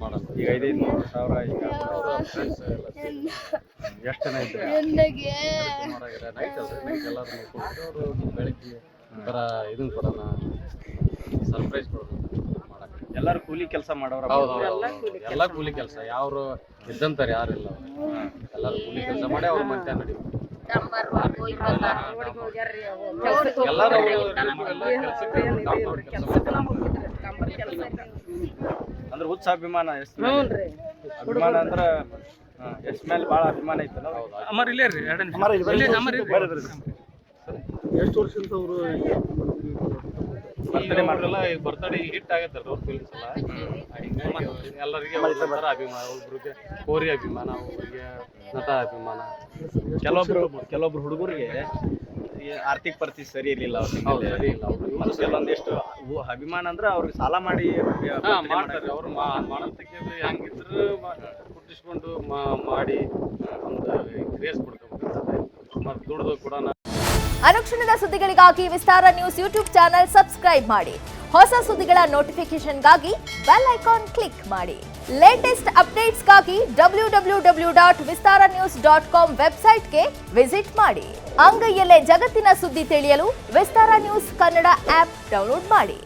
ಮಾಡಲ್ಲ. ಈಗ 500,000 ಈಗ ಫ್ರೆಂಡ್ಸ್ ಎಷ್ಟು ಜನ ಇದ್ದಾರೆ ನೈಟ್ ಎಲ್ಲರೂ ಕೊಟ್ಟು ಬೆಳಿಗ್ಗೆ ಒಂಥರ ಇದನ್ನ ಕೊಡೋಣ ಸರ್ಪ್ರೈಸ್ ಕೊಡೋಣ ಮಾಡಕ್ಕೆ. ಎಲ್ಲರೂ ಕೂಲಿ ಕೆಲಸ ಮಾಡೋರು. ಎಲ್ಲ ಕೂಲಿ ಕೆಲಸ ಯಾರು ಇದ್ದಂತಾರೆ ಯಾರಿಲ್ಲ, ಎಲ್ಲರೂ ಕೂಲಿ ಕೆಲಸ ಮಾಡಿ ಅವ್ರ ಮಧ್ಯ ನಡೆಯುತ್ತೆ. ಅಂದ್ರೆ ಹುಚ್ಚ ಅಭಿಮಾನ ಅಭಿಮಾನ ಅಂದ್ರ ಎಸ್ ಮೇಲೆ ಬಹಳ ಅಭಿಮಾನ ಐತಲ್ಲ. ಅಮರ್ ಇಲ್ಲೇ ರೀ ಎಷ್ಟು ವರ್ಷದಿಂದ ಅವರು ಬರ್ತಡೇ ಮಾಡಿರಲ್ಲ, ಈಗ ಬರ್ತಡೇ ಹಿಟ್ ಆಗತ್ತಲ್ಲ ಅವ್ರ ಫಿಲ್ಮ್ಸ್ ಎಲ್ಲ. ಹಿಂಗಾಗಿ ಎಲ್ಲರಿಗೆ ಒಂಥರ ಅಭಿಮಾನ, ಒಬ್ರಿಗೆ ಕೋರಿ ಅಭಿಮಾನ, ಒಬ್ಬರಿಗೆ ನಟ ಅಭಿಮಾನ. ಕೆಲವೊಬ್ರು ಹುಡುಗರಿಗೆ ಆರ್ಥಿಕ ಪರಿಸ್ಥಿತಿ ಸರಿ ಇರ್ಲಿಲ್ಲ, ಅವ್ರಿಗೆ ಕೆಲವೊಂದಿಷ್ಟು ಅಭಿಮಾನ ಅಂದ್ರೆ ಅವ್ರಿಗೆ ಸಾಲ ಮಾಡಿ ಮಾಡ್ತಾರೆ. ಅವ್ರು ಮಾಡೋದಕ್ಕೆ ಹೆಂಗಿದ್ರು ಹುಟ್ಟಿಸ್ಕೊಂಡು ಮಾಡಿ ಒಂದು ಕ್ರೇಜ್ ಕೊಡ್ಕೋಬೇಕು, ಮತ್ತು ದುಡ್ದು ಕೂಡ. ಅನುಕ್ಷಣದ ಸುದ್ದಿಗಳಿಗಾಗಿ ವಿಸ್ತಾರ ನ್ಯೂಸ್ ಯೂಟ್ಯೂಬ್ ಚಾನೆಲ್ ಸಬ್ಸ್ಕ್ರೈಬ್ ಮಾಡಿ. ಹೊಸ ಸುದ್ದಿಗಳ ನೋಟಿಫಿಕೇಶನ್ಗಾಗಿ ಬೆಲ್ ಐಕಾನ್ ಕ್ಲಿಕ್ ಮಾಡಿ. ಲೇಟೆಸ್ಟ್ ಅಪ್ಡೇಟ್ಸ್ಗಾಗಿ www.vistaranews.com ವೆಬ್ಸೈಟ್ಗೆ ವಿಸಿಟ್ ಮಾಡಿ. ಅಂಗೈಯಲ್ಲೇ ಜಗತ್ತಿನ ಸುದ್ದಿ ತಿಳಿಯಲು ವಿಸ್ತಾರ ನ್ಯೂಸ್ ಕನ್ನಡ ಆಪ್ ಡೌನ್ಲೋಡ್ ಮಾಡಿ.